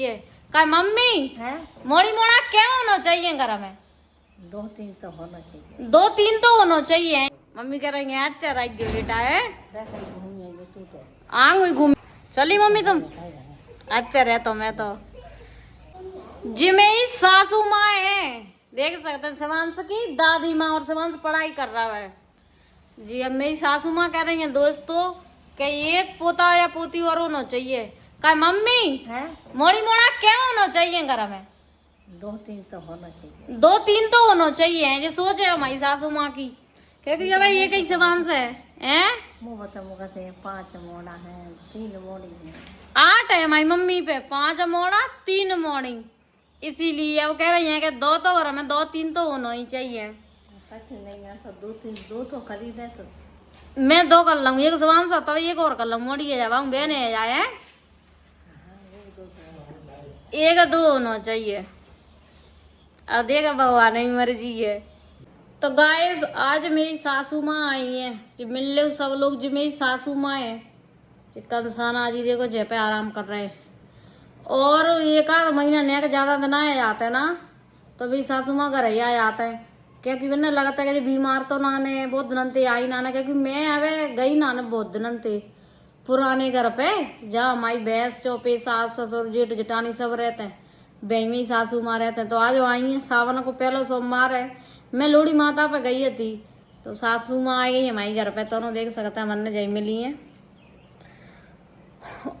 ये का मम्मी है मोड़ी मोड़ा क्या होना चाहिए घर में? 2-3 तो होना चाहिए। 2-3 तो होना चाहिए। मम्मी कह रही है अच्छा रह गयो बेटा है घूमिए टूटे आंग घूम चली मम्मी तुम अच्छा रह तो मैं तो जी मेरी सासू माँ है देख सकते हैं शिवांश की दादी माँ और शिवांश पढ़ाई कर रहा है जी। अब मेरी सासू माँ कह रही है दोस्तों कि एक पोता या पोती और होना चाहिए। का मम्मी है मोड़ी मोड़ा क्या होना चाहिए घर में? 2-3 तो होना चाहिए। 2-3 तो होना चाहिए जो सोच है हमारी सासू माँ की क्योंकि भाई ये कई शिवांश है हैं? मुँह बता मुँह कहते 5 मोड़ा है 3 मोड़ी है 8 है हमारी मम्मी पे 5 मोड़ा 3 मोड़ी इसीलिए वो कह रही है कि 2 तो घर में 2-3 तो होना ही चाहिए। कठिन नहीं है तो 2 तो खरीदे तो मैं 2 कर लूंगी एक शिवांश होता है एक और कर लूंगी मोड़ी है जावा बहन है जाए एक 2 होना चाहिए। अब देखा भगवान की मर्जी है। तो गाइस आज मेरी सासू माँ आई है जो मिल लो सब लोग जो मेरी सासू माँ है कंसान आज ही देखो जय पे आराम कर रहे हैं और एक आध महीना नहीं ज्यादा दिन आया जाते हैं ना तो मेरी सासू माँ घर ही आ जाते हैं क्योंकि मैंने लगता है कि बीमार तो नाने बहुत दिन थे आई नाना क्योंकि मैं अवे गई नाने बहुत दिन थे पुराने घर पे जहाँ हमारी भैंस चौपे सास ससुर जेठ जेठानी सब रहते हैं बेमी सासू माँ रहते हैं। तो आज आई है सावन को पहला सोमवार है मैं लोहड़ी माता पे गई थी तो सासू माँ आई गई हमारे घर पे तो उन्होंने देख सकते हैं मन ने जय मिली है।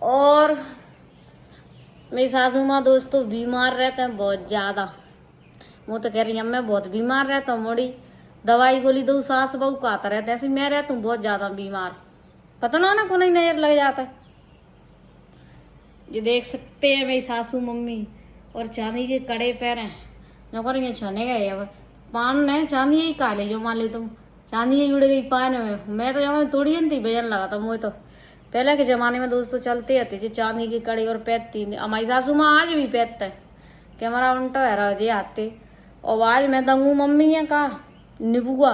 और मेरी सासू माँ दोस्तों बीमार रहते हैं बहुत ज्यादा वो तो कह रही है मैं बहुत बीमार रहता हूँ मोड़ी दवाई गोली दो सास बहू का आता रहता है ऐसे मैं रहता हूँ बहुत ज्यादा बीमार पता ना को नहीं नजर लग जाता है। ये देख सकते हैं मेरी सासू मम्मी और चांदी के कड़े पैर हैं जो करेंगे छने गए अब पान ने चांदी ही काले जो मान ली तुम चांदी ही उड़ गई पान में मैं तो जमा तोड़ी नहीं थी बेजन लगा था मुझे तो पहले के जमाने में दोस्तों चलते आते थे चांदी की कड़ी और पैदती हमारी सासू माँ आज भी पैदता है कि हमारा उल्टा है रहा जी आते और आज मैं दंगू मम्मी है का निबुआ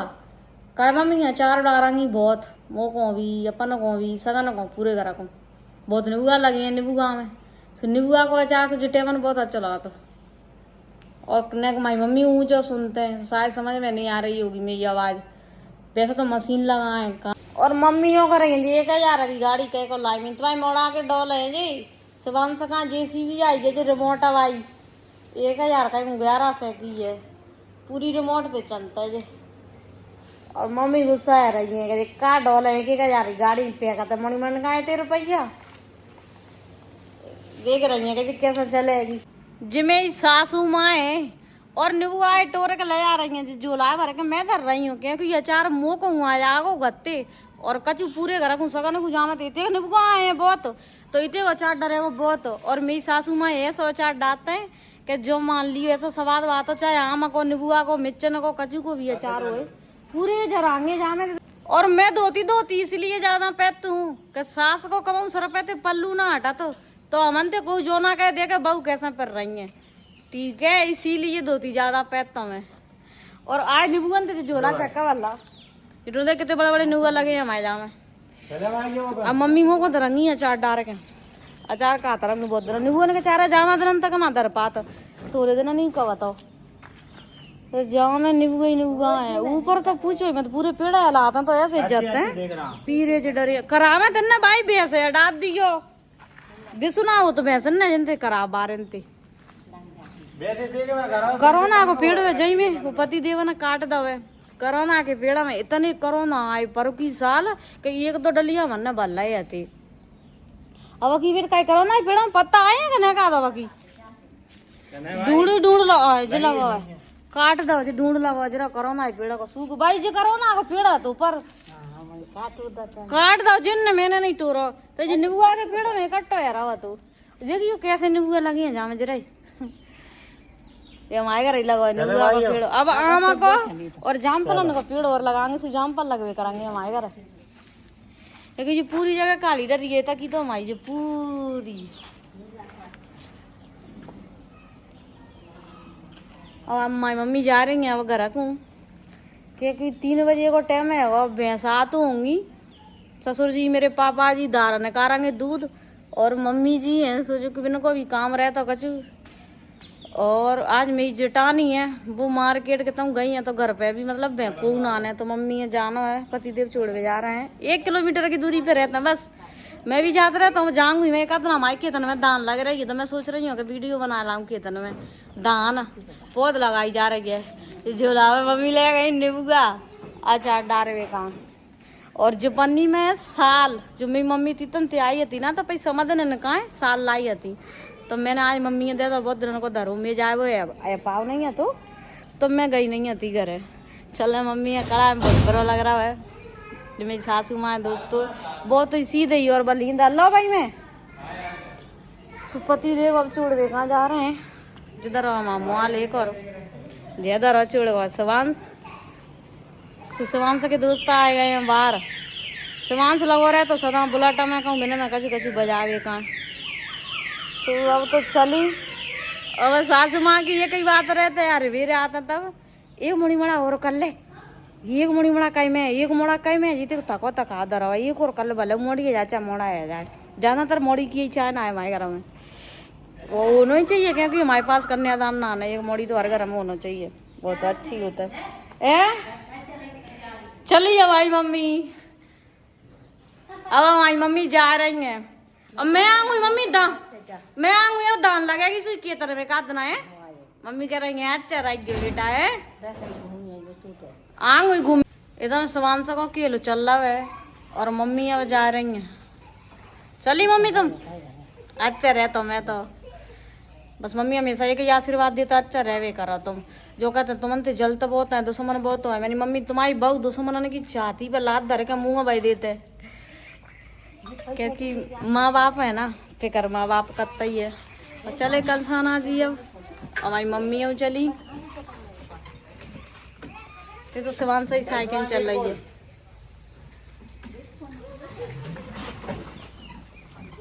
का मम्मी अचार डालेंगी बहुत वो को भी अपन को भी सगन को पूरे घर को बहुत निबुआ लगे हैं निबुआ में तो निबुआ को अचार तो जिटेवन बहुत अच्छा लगा था और हमारी मम्मी ऊँचो सुनते हैं शायद समझ में नहीं आ रही होगी मेरी आवाज़ वैसे तो मशीन लगाए का और मम्मियों करेंगे 1000 की गाड़ी कह को लाई तुम्हारी मोड़ा के डॉल है जी शिवांश का JCB आई है जो रिमोट आई 1000 का 1100 की है पूरी रिमोट पे चलता है जी। और मम्मी गुस्सा है रही है का डॉल है 1000 की गाड़ी पे कहते मणि मन का 3 रुपया देख रही है कि कैसे चलेगी जी मेरी सासू माँ है और नींबू आए टोरे के ले आ रही हैं जो लाए भर के मैं धर रही हूँ क्योंकि अचार मुँह को हुआ जागो गत्ते और कचू पूरे घर को सगन को जाना इतने नींबू आए हैं बहुत तो इतने अचार डरेगा बहुत और मेरी सासू माँ ऐसा अचार डालते हैं कि जो मान लियो ऐसा स्वाद बात हो चाहे आम को नींबुआ को मिर्चन को कचू को भी अचार हो पूरे जरांगे जाने और मैं धोती इसलिए ज्यादा पैत हूँ कि सास को कमाऊ सर पैते पल्लू ना हटा तो अमन थे कोई जो ना कह दे के बहू कैसे पर रही है ठीक है इसीलिए धोती ज्यादा पैता मैं। और आज नींबूगन थे झोला चक्का वाला इतने कितने बड़े बड़े नींबू लगे हैं हमारे जहाँ में अब मम्मी मुँह को रंगी अचार डाल के अचार का तरफ बहुत दिन नींबू के चारा ज्यादा दिन तक ना दर पात थोड़े दिन नहीं कहा बताओ तो जहाँ में नींबू है ऊपर तो पूछो मत पूरे पेड़ लाता तो ऐसे इज्जत है पीरे ज डरे करावे तेना भाई भैंस डाल दियो बेसुना हो तो भैंस न जनते करा बारन ते कोरोना को पेड़ में जई में वो पति देव ने काट दवे कोरोना के पेड़ में इतने कोरोना आए पर की साल कि एक दो डलिया मन बल्ला आती अब की फिर कई कोरोना पेड़ में पत्ता आए कि नहीं का दवा की ढूंढ लगा जे लगा काट दो जे ढूंढ लगा जरा कोरोना पेड़ को सूख भाई जे कोरोना को पेड़ तो पर काट दो जिन मैंने नहीं तोड़ो तो जो नींबुआ के पेड़ में कट्टो यार आवा तो देखियो कैसे नींबुआ लगी है जहाँ में जरा ये हमारे घर ही लगा नींबुआ का पेड़ अब आम को और जामफल का पेड़ और लगाएंगे से जामफल लगवे करेंगे हमारे घर लेकिन ये पूरी जगह काली डरी है ताकि तो हमारी जो पूरी अब हमारी मम्मी जा रही है अब घर को क्योंकि 3 बजे को टाइम है अब भैंसा तो होंगी ससुर जी मेरे पापा जी दारा निकालेंगे दूध और मम्मी जी हैं सोचो कि बिना को भी काम रहता कछु। और आज मेरी जेठानी है वो मार्केट के तुम गई है तो घर पे भी मतलब बेकून आना है, तो मम्मी है जाना है, पतिदेव छोड़वे जा रहे हैं, 1 किलोमीटर की दूरी पे रहता है बस। मैं भी जाता रहता हूँ, जाऊंगी मैं कहता हमारे खेतन में धान लग रही है, तो मैं सोच रही हूँ कि वीडियो बना लाऊं खेतन में धान पौध लगाई जा रही है। झोला में मम्मी ले गई नींबू का अचार डारे काम। और जो पन्नी में साल जो मेरी मम्मी तीतन ते आई थी ना, तो पैसा समझने न कहा साल लाई थी, तो मैंने आज मम्मी दे दो बहुत दिनों को धरो में जाए वो पाव नहीं है, तो मैं गई नहीं थी घरे। चल मम्मी है कड़ा में बहुत बुरा लग रहा है। जो मेरी सासू माँ है दोस्तों बहुत ही सीधे ही और बलिंद लो भाई मैं सुपति देव अब छोड़ दे कहाँ जा रहे हैं, जिधर मामू आ एक और जिधर छोड़ शिवांश शिवांश के दोस्त आए गए हैं बाहर। शिवांश लगो रहे तो सदा बुलाटा में कहूँ बिना मैं कछु कछु बजावे कहाँ। तो अब तो चली। अब सासू माँ की ये कई बात रहते यार वीर आता तब एक मुड़ी मड़ा और कर ले, एक मुड़ी मड़ा कई में एक मोड़ा कई में जीते तको तक आदर हो एक और कर ले भले मोड़ी जाचा मोड़ा है जाए, ज्यादातर मोड़ी की चाय ना है हमारे घर में, वो होना ही चाहिए क्योंकि हमारे पास कन्यादान ना है, एक मोड़ी तो हर घर में होना चाहिए, बहुत अच्छी होता है। चलिए हमारी मम्मी, अब हमारी मम्मी जा रही है, अब मैं आऊंगी मम्मी मैं आऊंगी अब दान लगेगी सुई के तरह में काटना है। मम्मी कह रही है अच्छा राइट गए बेटा है आऊंगी घूम एकदम सवान सको केलो चल रहा है। और मम्मी अब जा रही है, चली मम्मी तुम अच्छा रह तो मैं तो बस मम्मी हमेशा एक ही आशीर्वाद देता अच्छा रहवे करो तुम, जो कहते तुम तो जलत बहुत है दुश्मन बहुत है, मेरी मम्मी तुम्हारी बहुत दुश्मन की छाती पे लात धर के मुंह भाई देते, क्योंकि माँ बाप है ना फिक्र माँ बाप करता ही है। और चले कल थाना जी अब हमारी मम्मी अब चली, तो शिवान से ही साइकिल चल रही है।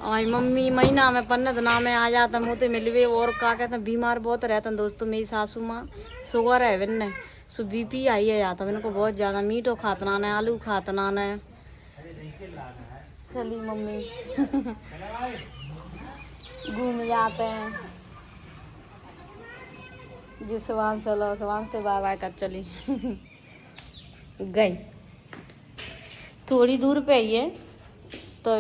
हमारी मम्मी महीना में 15 दिन में आ जाता मोते मिलवे, और क्या कहते हैं बीमार बहुत रहता है दोस्तों। मेरी सासू माँ शुगर है विन सो BP आई है जाता इनको बहुत ज़्यादा, मीठो खातना है आलू खातना है। चली मम्मी घूम जाते हैं जी सवान चलो सवान से बाय बाय कर चली गई थोड़ी दूर पे ही है, तो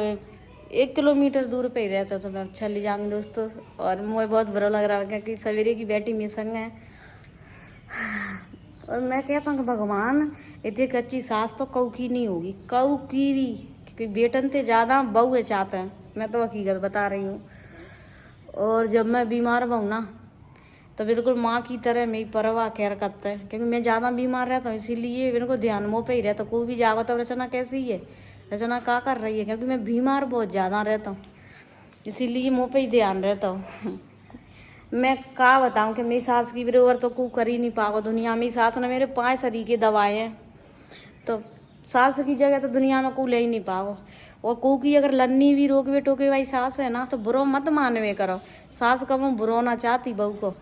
1 किलोमीटर दूर पे ही रहता, तो मैं चली जाऊंगी दोस्तों। और मुझे बहुत बुरा लग रहा है क्योंकि सवेरे की बेटी मेरे संग है, और मैं कहता हूँ कि भगवान इतनी कच्ची सास तो कऊ की नहीं होगी, कऊ की भी, क्योंकि बेटन से ज़्यादा बहू चाहते हैं, मैं तो हकीकत बता रही हूँ। और जब मैं बीमार हूँ ना तो बिल्कुल माँ की तरह मेरी परवाह केयर करते हैं, क्योंकि मैं ज़्यादा बीमार रहता हूँ इसीलिए मेरे को ध्यान मुँह पे ही रहता, कोई भी जागो तब रचना कैसी है रचना क्या कर रही है, क्योंकि मैं बीमार बहुत ज़्यादा रहता हूँ इसीलिए मुँह पे ही ध्यान रहता हूँ। मैं क्या बताऊँ कि मेरी सास की बराबर तो कू कर ही नहीं पाओ दुनिया में, सास ने मेरे 5 शरीर के दवाए हैं, तो सास की जगह तो दुनिया में कू ले ही नहीं पाओ। और कू की अगर लन्नी भी रोकवे टोके भाई सास है ना तो बुरो मत मानवे करो, सास कब बुरो ना चाहती बहू को,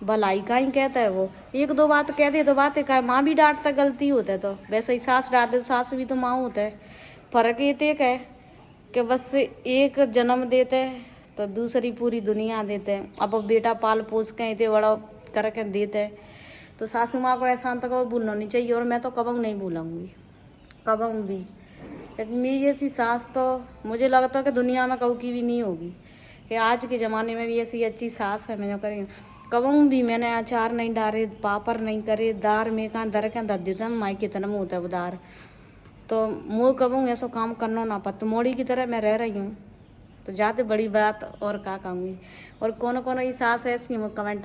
भलाई का ही कहता है वो, 1-2 बात कह दे तो बातें का माँ भी डांटता गलती होता है, तो वैसे ही सास डांट दे सास भी तो माँ होता है। फर्क ये एक है कि बस एक जन्म देते हैं तो दूसरी पूरी दुनिया देते हैं, अब बेटा पाल पोस के इतने बड़ा करके देते हैं, तो सासू माँ को एहसान तो कभी भूलना नहीं चाहिए, और मैं तो कभी नहीं भूलूंगी कभी भी। मेरी जैसी सास तो मुझे लगता है कि दुनिया में कभी की भी नहीं होगी, कि आज के ज़माने में भी ऐसी अच्छी सास है मैं जो करेंगे कभी भी मैंने अचार नहीं डाले पापड़ नहीं करे दार में कहाँ दर के दर देता माई के तनम होता है दार, तो मुँह कबूँ ऐसा काम करना ना पत मोड़ी की तरह मैं रह रही हूँ, तो जाते बड़ी बात और क्या कहूँगी। और कौन कौन ये सास है ऐसी कमेंट